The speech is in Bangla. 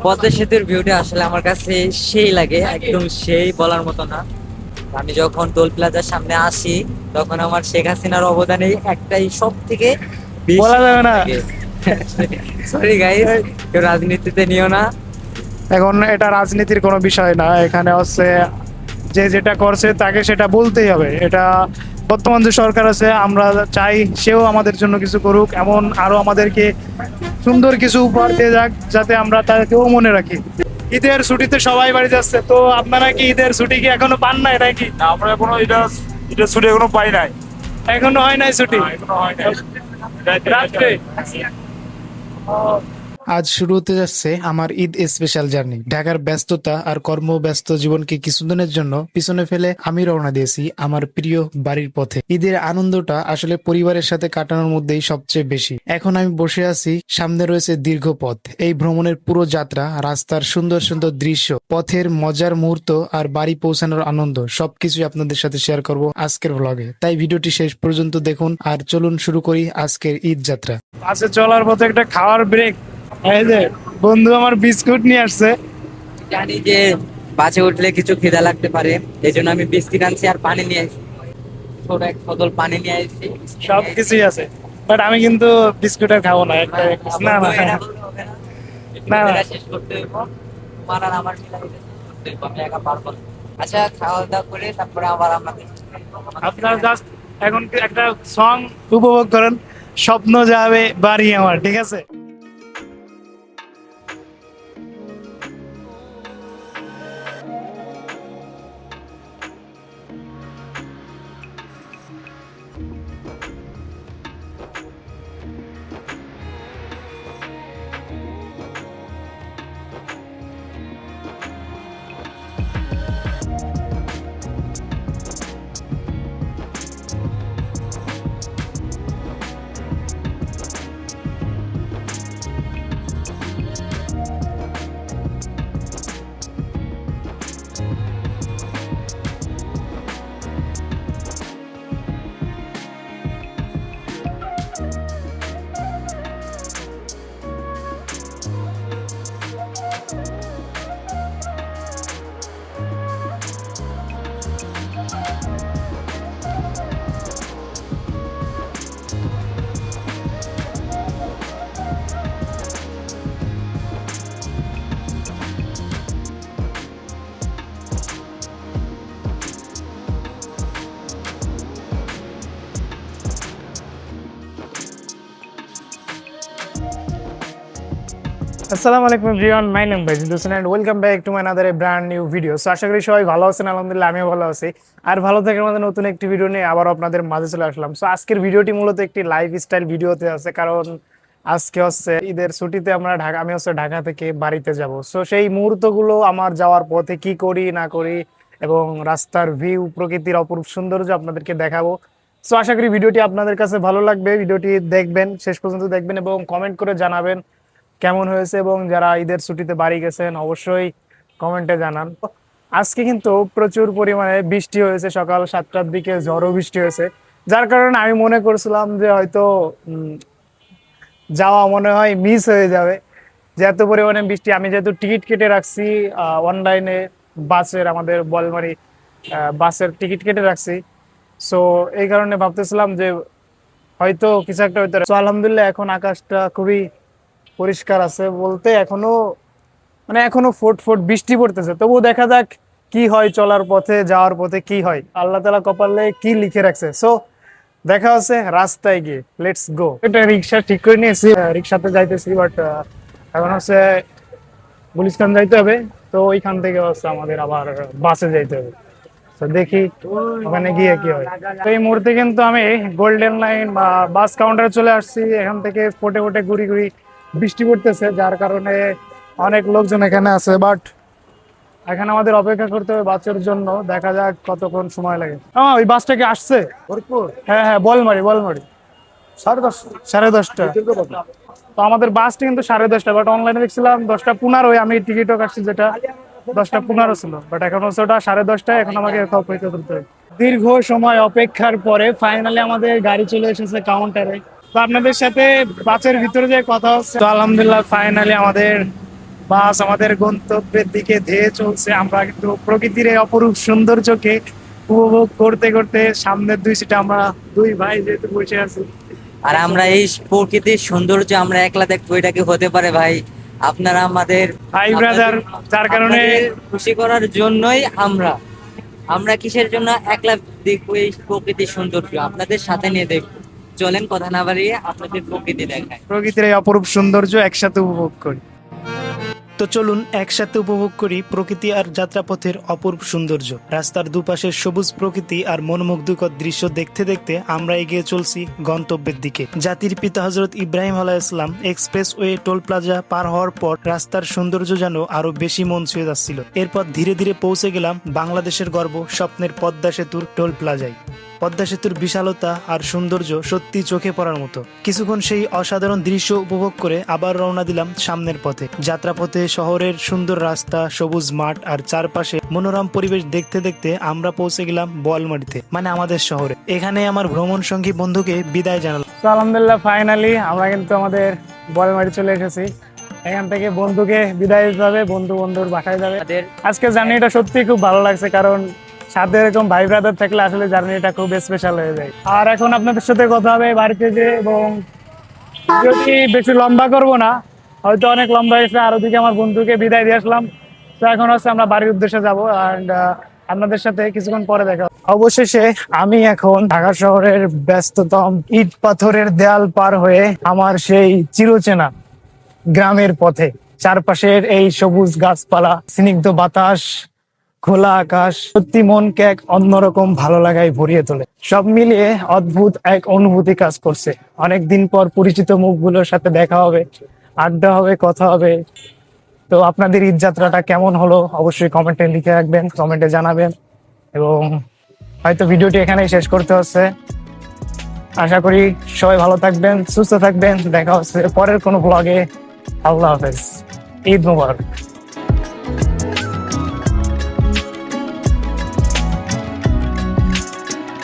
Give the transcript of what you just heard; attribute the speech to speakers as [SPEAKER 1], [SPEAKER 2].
[SPEAKER 1] পদ্মা সেতুর ভিউটা আসলে আমার কাছে সেই লাগে, একদম সেই বলার মতো না। আমি যখন টোল প্লাজার সামনে আসি তখন আমার শেখ হাসিনার অবদানে একটাই সব থেকে
[SPEAKER 2] বলা
[SPEAKER 1] বেশি
[SPEAKER 2] যাবে
[SPEAKER 1] ভালো
[SPEAKER 2] না।
[SPEAKER 1] লাগে। সরি গাইস,
[SPEAKER 2] এই,
[SPEAKER 1] কেউ রাজনীতিতে নিও না।
[SPEAKER 2] এখন এটা রাজনীতির কোনো বিষয় না, এখানে হচ্ছে যে যেটা করছে তাকে সেটা বলতেই হবে। এটা বর্তমান যে সরকার আছে, আমরা চাই সেও আমাদের জন্য কিছু করুক, এমন আরো আমাদেরকে সুন্দর কিছু উপহার দিয়ে যাক যাতে আমরা তাকেও মনে রাখি। ঈদের ছুটিতে সবাই বাড়ি যাচ্ছে, তো আপনারা কি ঈদের ছুটি কি এখনো পান নাই নাকি?
[SPEAKER 3] না, আমরা এখনো এটা এটা ছুটি এখনো পাই নাই।
[SPEAKER 2] এখনো হয় নাই ছুটি?
[SPEAKER 3] এখনো হয় নাই।
[SPEAKER 2] রাত্রে
[SPEAKER 4] আজ শুরু হতে যাচ্ছে আমার ঈদ স্পেশাল জার্নি। ঢাকার ব্যস্ততা আর কর্মব্যস্ত জীবনকে কিছুদিনের জন্য পিছনে ফেলে আমি রওনা দিয়েছি আমার প্রিয় বাড়ির পথে। ঈদের আনন্দটা আসলে পরিবারের সাথে কাটানোর মধ্যেই সবচেয়ে বেশি। এখন আমি বসে আছি, সামনে রয়েছে দীর্ঘ পথ। এই ভ্রমণের পুরো যাত্রা, রাস্তার সুন্দর সুন্দর দৃশ্য, পথের মজার মুহূর্ত আর বাড়ি পৌঁছানোর আনন্দ সবকিছুই আপনাদের সাথে শেয়ার করব আজকের ব্লগে। তাই ভিডিওটি শেষ পর্যন্ত দেখুন আর চলুন শুরু করি আজকের ঈদ যাত্রা।
[SPEAKER 2] বাসে চলার পথে একটা খাওয়ার ব্রেক। এই যে বন্ধু আমার বিস্কুট নিয়ে আসছে।
[SPEAKER 1] জানি যে বাসে উঠলে কিছু খিদা লাগতে পারে, এই জন্য আমি বিস্কিট আনছি আর পানি নিয়ে আসছি। ছোট এক বোতল পানি নিয়ে আসছি।
[SPEAKER 2] সব কিছুই আছে, বাট আমি কিন্তু বিস্কুট আর খাবো না। একটা না না না না।
[SPEAKER 1] এটা শেষ করতে হইব, তোমার আর আমার মিলে এটা শেষ করতে হইব, আমি একা পারবো না। আচ্ছা, খাওয়া দাওয়া করে তারপরে আবার আমাদের
[SPEAKER 2] আপনারা জাস্ট এখন একটা সং উপভোগ করেন, স্বপ্ন যাবে বাড়ি আমার, ঠিক আছে? আসসালামু আলাইকুম everyone, my name Bayjid Hossain and welcome back to my another a brand new video. So আশা করি সবাই ভালো আছেন, আলহামদুলিল্লাহ আমিও ভালো আছি। আর ভালো থাকার মধ্যে নতুন একটি ভিডিও নিয়ে আবার আপনাদের মাঝে চলে আসলাম। সো আজকের ভিডিওটি মূলত একটি লাইফস্টাইল ভিডিওতে আছে, কারণ আজকে হচ্ছে ঈদের ছুটিতে আমি হচ্ছে ঢাকা থেকে বাড়িতে যাব। সো সেই মুহূর্তগুলো আমার যাওয়ার পথে কি করি না করি এবং রাস্তার ভিউ, প্রকৃতির অপরূপ সৌন্দর্য আপনাদেরকে দেখাবো। সো আশা করি ভিডিওটি আপনাদের কাছে ভালো লাগবে। ভিডিওটি দেখবেন, শেষ পর্যন্ত দেখবেন এবং কমেন্ট করে জানাবেন কেমন হয়েছে, এবং যারা ঈদের ছুটিতে বাড়ি গেছেন অবশ্যই কমেন্টে জানান। আজকে কিন্তু প্রচুর পরিমাণে বৃষ্টি হয়েছে, সকাল 7টার দিকে ঝড়ো বৃষ্টি হয়েছে, যার কারণে আমি মনে করছিলাম যে হয়তো যাওয়া মনে হয় মিস হয়ে যাবে। যে এত পরিমাণে বৃষ্টি, আমি যেহেতু টিকিট কেটে রাখছি অনলাইনে, বাসের, আমাদের বলমারি বাসের টিকিট কেটে রাখছি। সো এই কারণে ভাবতেছিলাম যে হয়তো কিছু একটা হয়তো। তো আলহামদুলিল্লাহ এখন আকাশটা খুবই পরিষ্কার আছে, বলতে এখনো মানে এখনো ফোট ফোট বৃষ্টি পড়তেছে, তবুও দেখা যাক কি হয়, চলার পথে যাওয়ার পথে কি হয়, আল্লাহ তাআলা কপালে কি লিখে রাখছে। সো দেখা হচ্ছে রাস্তায় গিয়ে, লেটস গো। এটা রিক্সা ঠিক করে নিয়েছি, রিক্সাতে যাইতেছি, বাট এখন হচ্ছে গুলিস্তান যাইতে হবে। তো ওইখান থেকে হচ্ছে আমাদের আবার বাসে যাইতে হবে। তো দেখি ওখানে গিয়ে কি হয়। তো এই মুহূর্তে কিন্তু আমি গোল্ডেন লাইন বা বাস কাউন্টারে চলে আসছি। এখান থেকে ফোটে ফোটে ঘুরি ঘুরি বৃষ্টি পড়তেছে, যার কারণে অনেক লোকজন এখানে আছে, বাট এখানে আমাদের অপেক্ষা করতে হবে বাসের জন্য। দেখা যাক কতক্ষণ সময় লাগে। ওই বাসটা কি আসছে? হ্যাঁ হ্যাঁ, বলমারি বলমারি। 10:30 তো আমাদের বাসটা কিন্তু 10:30, বাট অনলাইনে দেখছিলাম 10:15। আমি টিকিটও কাটছি যেটা 10:15 ছিল, বাট এখন হচ্ছে ওটা 10:30। এখন আমাকে অপেক্ষা করতে হবে। দীর্ঘ সময় অপেক্ষার পরে ফাইনালি আমাদের গাড়ি চলে এসেছে কাউন্টারে। তো আপনাদের সাথে বাসের ভিতরে যে কথা হচ্ছে, তো আলহামদুলিল্লাহ ফাইনালি আমাদের বাস আমাদের গন্তব্যের দিকে ধেয়ে চলছে। আমরা কিন্তু প্রকৃতির এই অপরূপ সৌন্দর্যকে উপভোগ করতে করতে সামনের দুই সিটে আমরা দুই ভাই যেহেতু বসে আছি।
[SPEAKER 1] আর আমরা এই প্রকৃতির সৌন্দর্য আমরা একলা দেখবো, এটা কি হতে পারে ভাই? আপনারা আমাদের
[SPEAKER 2] ভাই ব্রাদার, যার কারণে
[SPEAKER 1] আপনাদের খুশি করার জন্যই আমরা কিসের জন্য একলা দেখবো এই প্রকৃতির সৌন্দর্য? আপনাদের সাথে নিয়ে দেখবো। চলেন কথা না বাড়িয়ে আপনাদের প্রকৃতি দেখায়।
[SPEAKER 2] প্রকৃতির এই অপরূপ সৌন্দর্য একসাথে উপভোগ করি।
[SPEAKER 4] তো চলুন একসাথে উপভোগ করি প্রকৃতি আর যাত্রাপথের অপূর্ব সৌন্দর্য। রাস্তার দুপাশের সবুজ প্রকৃতি আর মনোমুগ্ধকর দৃশ্য দেখতে দেখতে আমরা এগিয়ে চলছি গন্তব্যের দিকে। জাতির পিতা হযরত ইব্রাহিম আলাইহিসসালাম এক্সপ্রেসওয়ে টোল প্লাজা পার হওয়ার পর রাস্তার সৌন্দর্য যেন আরো বেশি মন ছুঁয়ে যাচ্ছিল। এরপর ধীরে ধীরে পৌঁছে গেলাম বাংলাদেশের গর্ব স্বপ্নের পদ্মা সেতুর টোল প্লাজায়। পদ্মা সেতুর বিশালতা আর সৌন্দর্য সত্যি চোখে পড়ার মতো। কিছুক্ষণ সেই অসাধারণ দৃশ্য উপভোগ করে আবার রওনা দিলাম সামনের পথে। যাত্রাপথে শহরের সুন্দর রাস্তা, সবুজ মাঠ আর চারপাশে মনোরম পরিবেশ দেখতে দেখতে আমরা পৌঁছে গেলাম বোয়ালমারীতে, মানে আমাদের শহরে। এখানে আমার ভ্রমণ সঙ্গী বন্ধুকে বিদায় জানালাম।
[SPEAKER 2] তো আলহামদুলিল্লাহ ফাইনালি আমরা কিন্তু আমাদের বোয়ালমারী চলে এসেছি। এখান থেকে বন্ধুকে বিদায় দিতে হবে, বন্ধুর বাসায় যাবে।
[SPEAKER 1] আমাদের
[SPEAKER 2] আজকে জার্নিটা সত্যি খুব ভালো লাগছে, কারণ সাথে এরকম ভাই ব্রাদার থাকলে আসলে জার্নিটা খুব স্পেশাল হয়ে যায়। আর এখন আপনাদের সাথে কথা হবে বাড়িতে যে, এবং যদি বেশি লম্বা করব না, হয়তো অনেক লম্বা হয়েছে। আর ওদিকে আমার বন্ধুকে বিদায় দিয়ে আসলাম। তো এখন হচ্ছে আমরা বাড়ির উদ্দেশ্যে যাবো, অ্যান্ড আপনাদের সাথে কিছুক্ষণ পরে দেখা হবে। অবশেষে আমি এখন ঢাকা শহরের ব্যস্ততম ইট পাথরের দেয়াল পার হয়ে আমার সেই চিরচেনা গ্রামের পথে। চারপাশের এই সবুজ গাছপালা, স্নিগ্ধ বাতাস, খোলা আকাশ সত্যি মনকে এক অন্যরকম ভালো লাগায় ভরিয়ে তোলে। সব মিলিয়ে অদ্ভুত এক অনুভূতি কাজ করছে। অনেকদিন পর পরিচিত মুখগুলোর সাথে দেখা হবে, আড্ডা হবে, কথা হবে। তো আপনাদের ঈদ যাত্রাটা কেমন হলো অবশ্যই কমেন্টে লিখে রাখবেন, কমেন্টে জানাবেন। এবং হয়তো ভিডিওটি এখানেই শেষ করতে হচ্ছে। আশা করি সবাই ভালো থাকবেন, সুস্থ থাকবেন। দেখা হচ্ছে পরের কোনো ব্লগে। আল্লাহ হাফেজ, ঈদ মুবারক।